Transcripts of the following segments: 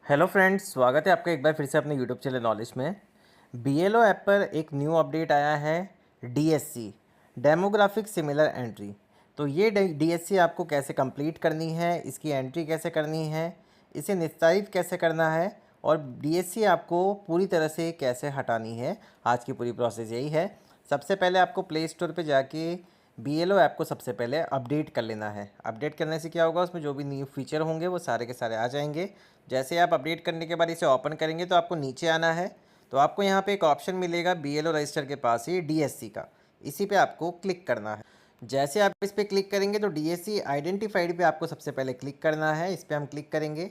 Hello friends, स्वागत है आपका एक बार फिर से अपने यूट्यूब चैनल नॉलेज में। बीएलओ ऐप पर एक न्यू अपडेट आया है, डीएससी डेमोग्राफिक सिमिलर एंट्री। तो ये डीएससी आपको कैसे कंप्लीट करनी है, इसकी एंट्री कैसे करनी है, इसे निस्तारित कैसे करना है और डीएससी आपको पूरी तरह से कैसे हटानी है, आज की पूरी प्रोसेस यही है। सबसे पहले आपको प्ले स्टोर पर जाके बीएलओ ऐप को सबसे पहले अपडेट कर लेना है। अपडेट करने से क्या होगा, उसमें जो भी न्यू फीचर होंगे वो सारे के सारे आ जाएंगे। जैसे आप अपडेट करने के बाद इसे ओपन करेंगे तो आपको नीचे आना है। तो आपको यहाँ पे एक ऑप्शन मिलेगा बीएलओ रजिस्टर के पास ही डीएससी का, इसी पे आपको क्लिक करना है। जैसे आप इस पर क्लिक करेंगे तो डीएससी आइडेंटिफाइड पे आपको सबसे पहले क्लिक करना है। इस पर हम क्लिक करेंगे।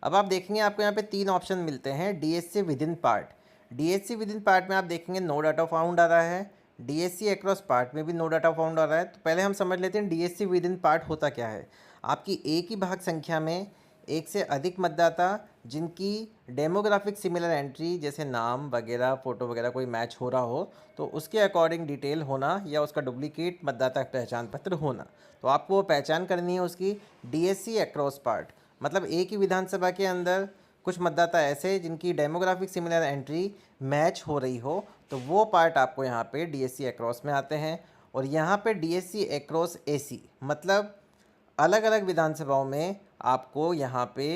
अब आप देखेंगे आपको यहाँ पे 3 ऑप्शन मिलते हैं। DSC with in part, DSC with in part में आप देखेंगे नो डाटा फाउंड आ रहा है। डीएससी अक्रॉस पार्ट में भी नो डाटा फाउंड आ रहा है। तो पहले हम समझ लेते हैं डीएससी विद इन पार्ट होता क्या है। आपकी एक ही भाग संख्या में एक से अधिक मतदाता जिनकी डेमोग्राफिक सिमिलर एंट्री जैसे नाम वगैरह फ़ोटो वगैरह कोई मैच हो रहा हो तो उसके अकॉर्डिंग डिटेल होना या उसका डुप्लीकेट मतदाता पहचान पत्र होना, तो आपको वो पहचान करनी है उसकी। डीएससी अक्रॉस पार्ट मतलब एक ही विधानसभा के अंदर कुछ मतदाता ऐसे जिनकी डेमोग्राफिक सिमिलर एंट्री मैच हो रही हो, तो वो पार्ट आपको यहाँ पे डीएससी अक्रॉस में आते हैं। और यहाँ पे डीएससी अक्रॉस एसी मतलब अलग अलग विधानसभाओं में आपको यहाँ पे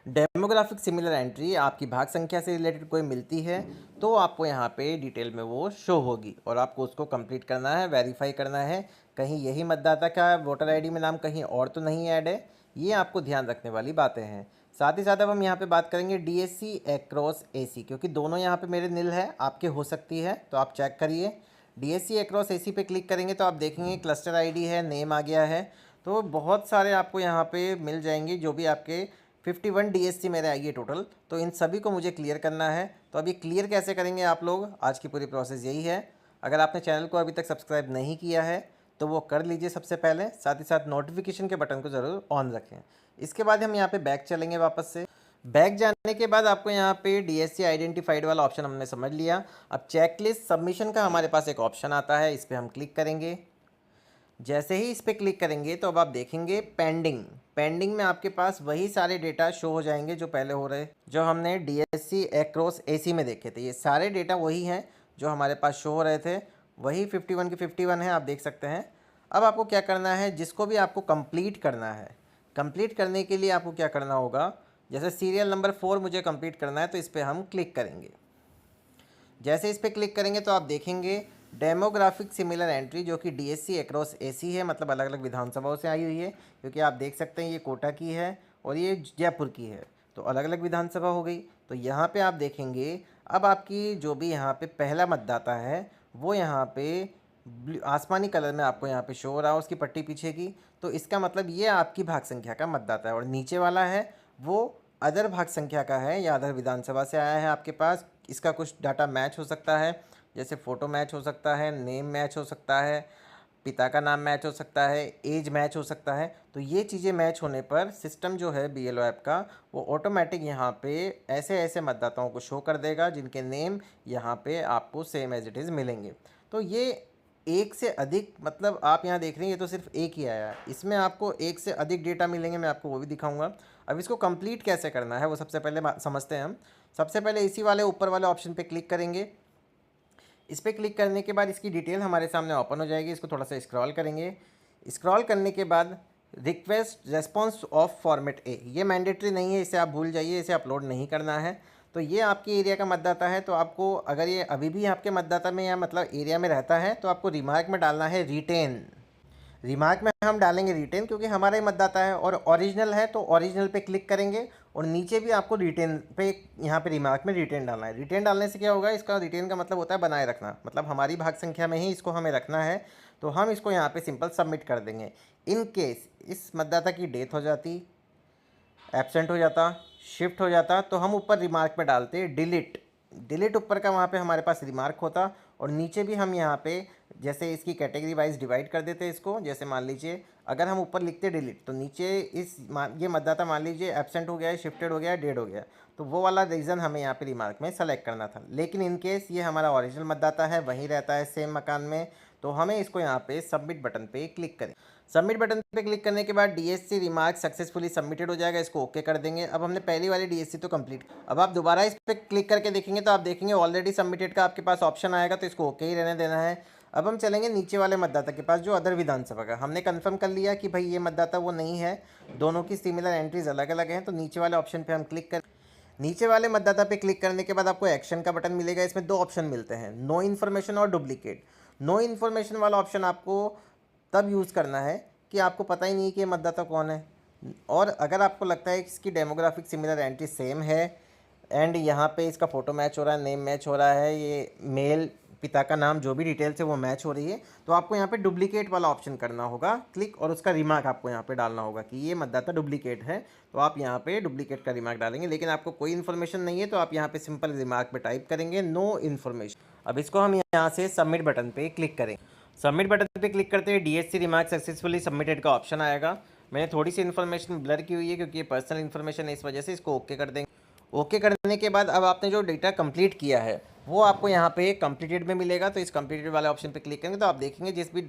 डेमोग्राफिक सिमिलर एंट्री आपकी भाग संख्या से रिलेटेड कोई मिलती है तो आपको यहाँ पे डिटेल में वो शो होगी और आपको उसको कंप्लीट करना है, वेरीफाई करना है कहीं यही मतदाता का वोटर आईडी में नाम कहीं और तो नहीं ऐड है। ये आपको ध्यान रखने वाली बातें हैं। साथ ही साथ अब हम यहाँ पे बात करेंगे डीएससी अक्रॉस एसी, क्योंकि दोनों यहाँ पे मेरे नील है, आपके हो सकती है, तो आप चेक करिए। डीएससी अक्रॉस एसी पे क्लिक करेंगे तो आप देखेंगे क्लस्टर आईडी है, नेम आ गया है। तो बहुत सारे आपको यहाँ पे मिल जाएंगे जो भी आपके 51 डीएससी मेरे आइए टोटल। तो इन सभी को मुझे क्लियर करना है। तो अब ये क्लियर कैसे करेंगे आप लोग, आज की पूरी प्रोसेस यही है। अगर आपने चैनल को अभी तक सब्सक्राइब नहीं किया है तो वो कर लीजिए सबसे पहले, साथ ही साथ नोटिफिकेशन के बटन को ज़रूर ऑन रखें। इसके बाद हम यहाँ पे बैक चलेंगे वापस से। बैक जाने के बाद आपको यहाँ पे डीएससी आइडेंटिफाइड वाला ऑप्शन हमने समझ लिया। अब चेकलिस्ट सबमिशन का हमारे पास एक ऑप्शन आता है, इस पर हम क्लिक करेंगे। जैसे ही इस पर क्लिक करेंगे तो अब आप देखेंगे पेंडिंग, पेंडिंग में आपके पास वही सारे डेटा शो हो जाएंगे जो पहले हो रहे, जो हमने डीएससी अक्रॉस एसी में देखे थे। ये सारे डेटा वही हैं जो हमारे पास शो हो रहे थे, वही 51 के 51 है, आप देख सकते हैं। अब आपको क्या करना है, जिसको भी आपको कंप्लीट करना है, कंप्लीट करने के लिए आपको क्या करना होगा, जैसे सीरियल नंबर 4 मुझे कंप्लीट करना है तो इस पर हम क्लिक करेंगे। जैसे इस पर क्लिक करेंगे तो आप देखेंगे डेमोग्राफिक सिमिलर एंट्री जो कि डीएससी अक्रॉस एसी है, मतलब अलग अलग विधानसभाओं से आई हुई है, क्योंकि आप देख सकते हैं ये कोटा की है और ये जयपुर की है, तो अलग अलग विधानसभा हो गई। तो यहाँ पे आप देखेंगे अब आपकी जो भी यहाँ पे पहला मतदाता है वो यहाँ पे आसमानी कलर में आपको यहाँ पे शो हो रहा है उसकी पट्टी पीछे की, तो इसका मतलब ये आपकी भाग संख्या का मतदाता है। और नीचे वाला है वो अदर भाग संख्या का है या अदर विधानसभा से आया है आपके पास। इसका कुछ डाटा मैच हो सकता है, जैसे फ़ोटो मैच हो सकता है, नेम मैच हो सकता है, पिता का नाम मैच हो सकता है, एज मैच हो सकता है। तो ये चीज़ें मैच होने पर सिस्टम जो है बीएलओ ऐप का वो ऑटोमेटिक यहाँ पे ऐसे ऐसे मतदाताओं को शो कर देगा जिनके नेम यहाँ पे आपको सेम एज इट इज़ मिलेंगे। तो ये एक से अधिक, मतलब आप यहाँ देख रहे हैं ये तो सिर्फ एक ही आया है, इसमें आपको एक से अधिक डेटा मिलेंगे, मैं आपको वो भी दिखाऊंगा। अब इसको कंप्लीट कैसे करना है वो सबसे पहले समझते हैं हम। सबसे पहले इसी वाले ऊपर वाले ऑप्शन पे क्लिक करेंगे। इस पर क्लिक करने के बाद इसकी डिटेल हमारे सामने ओपन हो जाएगी। इसको थोड़ा सा स्क्रॉल करेंगे। स्क्रॉल करने के बाद रिक्वेस्ट रेस्पॉन्स ऑफ फॉर्मेट ए, ये मैंडेटरी नहीं है, इसे आप भूल जाइए, इसे अपलोड नहीं करना है। तो ये आपके एरिया का मतदाता है, तो आपको अगर ये अभी भी आपके मतदाता में या मतलब एरिया में रहता है तो आपको रिमार्क में डालना है रिटेन। रिमार्क में हम डालेंगे रिटेन क्योंकि हमारा ही मतदाता है, और ओरिजिनल है तो ओरिजिनल पे क्लिक करेंगे और नीचे भी आपको रिटेन पे यहाँ पे रिमार्क में रिटेन डालना है। रिटेन डालने से क्या होगा, इसका रिटेन का मतलब होता है बनाए रखना, मतलब हमारी भाग संख्या में ही इसको हमें रखना है। तो हम इसको यहाँ पे सिंपल सबमिट कर देंगे। इन केस इस मतदाता की डेथ हो जाती, एब्सेंट हो जाता, शिफ्ट हो जाता, तो हम ऊपर रिमार्क में डालते डिलीट। डिलीट ऊपर का वहाँ पे हमारे पास रिमार्क होता, और नीचे भी हम यहाँ पे जैसे इसकी कैटेगरी वाइज डिवाइड कर देते इसको। जैसे मान लीजिए अगर हम ऊपर लिखते डिलीट तो नीचे ये मतदाता मान लीजिए एब्सेंट हो गया है, शिफ्टेड हो गया है, डेड हो गया, तो वो वाला रीज़न हमें यहाँ पे रिमार्क में सेलेक्ट करना था। लेकिन इन केस ये हमारा ओरिजिनल मतदाता है, वहीं रहता है सेम मकान में, तो हमें इसको यहाँ पे सबमिट बटन पे क्लिक करें। सबमिट बटन पे क्लिक करने के बाद डीएससी रिमार्क सक्सेसफुली सबमिटेड हो जाएगा, इसको ओके कर देंगे। अब हमने पहली वाली डीएससी तो कंप्लीट, अब आप दोबारा इस पर क्लिक करके देखेंगे तो आप देखेंगे ऑलरेडी सबमिटेड का आपके पास ऑप्शन आएगा, तो इसको ओके ही रहने देना है। अब हम चलेंगे नीचे वाले मतदाता के पास जो अदर विधानसभा का, हमने कंफर्म कर लिया कि भाई ये मतदाता वो नहीं है, दोनों की सिमिलर एंट्रीज अलग अलग हैं। तो नीचे वाले ऑप्शन पे हम क्लिक कर, नीचे वाले मतदाता पे क्लिक करने के बाद आपको एक्शन का बटन मिलेगा। इसमें दो ऑप्शन मिलते हैं, नो इन्फॉर्मेशन और डुप्लीकेट। नो इन्फॉर्मेशन वाला ऑप्शन आपको तब यूज़ करना है कि आपको पता ही नहीं कि ये मतदाता कौन है, और अगर आपको लगता है कि इसकी डेमोग्राफिक सिमिलर एंट्री सेम है एंड यहाँ पे इसका फ़ोटो मैच हो रहा है, नेम मैच हो रहा है, ये मेल, पिता का नाम, जो भी डिटेल्स है वो मैच हो रही है, तो आपको यहाँ पे डुप्लीकेट वाला ऑप्शन करना होगा क्लिक, और उसका रिमार्क आपको यहाँ पे डालना होगा कि ये मतदाता डुप्लीकेट है। तो आप यहाँ पे डुप्लीकेट का रिमार्क डालेंगे। लेकिन आपको कोई इन्फॉर्मेशन नहीं है तो आप यहाँ पे सिंपल रिमार्क में टाइप करेंगे नो इन्फॉर्मेशन। अब इसको हम यहाँ से सबमिट बटन पर क्लिक करेंगे। सबमिट बटन पे क्लिक करते हैं डीएससी रिमार्क सक्सेसफुली सबमिटेड का ऑप्शन आएगा। मैंने थोड़ी सी इन्फॉर्मेशन ब्लर की हुई है क्योंकि ये पर्सनल इन्फॉर्मेशन है, इस वजह से इसको ओके कर देंगे। ओके करने के बाद अब आपने जो डेटा कंप्लीट किया है वो आपको यहाँ पे कंप्लीटेड में मिलेगा। तो इस कंप्लीटेड वाले ऑप्शन पे क्लिक करेंगे तो आप देखेंगे जिस भी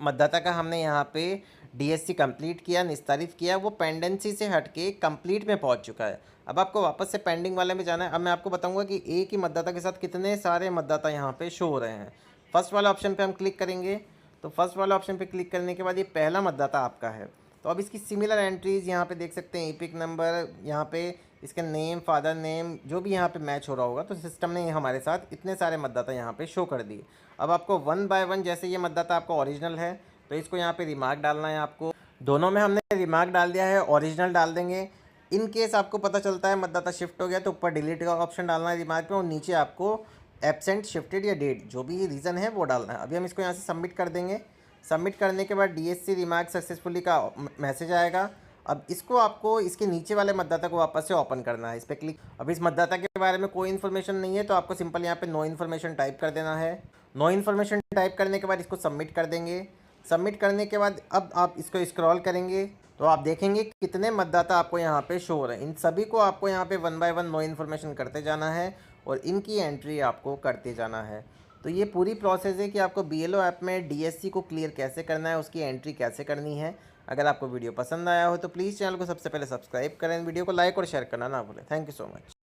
मतदाता का हमने यहाँ पे डीएससी कंप्लीट किया, निस्तारित किया, वो पेंडेंसी से हटके कंप्लीट में पहुँच चुका है। अब आपको वापस से पेंडिंग वाले में जाना है। अब मैं आपको बताऊँगा कि एक ही मतदाता के साथ कितने सारे मतदाता यहाँ पर शो हो रहे हैं। फर्स्ट वाले ऑप्शन पे हम क्लिक करेंगे तो फर्स्ट वाले ऑप्शन पे क्लिक करने के बाद ये पहला मतदाता आपका है। तो अब इसकी सिमिलर एंट्रीज़ यहाँ पे देख सकते हैं, एपिक नंबर, यहाँ पे इसका नेम, फादर नेम, जो भी यहाँ पे मैच हो रहा होगा, तो सिस्टम ने हमारे साथ इतने सारे मतदाता यहाँ पे शो कर दिए। अब आपको वन बाय वन, जैसे ये मतदाता आपका ओरिजिनल है तो इसको यहाँ पे रिमार्क डालना है आपको। दोनों में हमने रिमार्क डाल दिया है, ओरिजिनल डाल देंगे। इन केस आपको पता चलता है मतदाता शिफ्ट हो गया तो ऊपर डिलीट का ऑप्शन डालना है रिमार्क में, और नीचे आपको एब्सेंट, शिफ्टेड या डेट, जो भी रीज़न है वो डालना है। अभी हम इसको यहाँ से सबमिट कर देंगे। सबमिट करने के बाद डीएससी रिमार्क सक्सेसफुली का मैसेज आएगा। अब इसको आपको इसके नीचे वाले मतदाता को वापस से ओपन करना है, इस पर क्लिक। अब इस मतदाता के बारे में कोई इन्फॉर्मेशन नहीं है तो आपको सिंपल यहाँ पे नो इन्फॉर्मेशन टाइप कर देना है। नो इन्फॉर्मेशन टाइप करने के बाद इसको सबमिट कर देंगे। सबमिट करने के बाद अब आप इसको स्क्रॉल करेंगे तो आप देखेंगे कितने मतदाता आपको यहाँ पे शो हो रहे हैं। इन सभी को आपको यहाँ पे one by one no information करते जाना है और इनकी एंट्री आपको करते जाना है। तो ये पूरी प्रोसेस है कि आपको बीएलओ ऐप में डीएससी को क्लियर कैसे करना है, उसकी एंट्री कैसे करनी है। अगर आपको वीडियो पसंद आया हो तो प्लीज़ चैनल को सबसे पहले सब्सक्राइब करें, वीडियो को लाइक और शेयर करना ना भूलें। Thank you so much.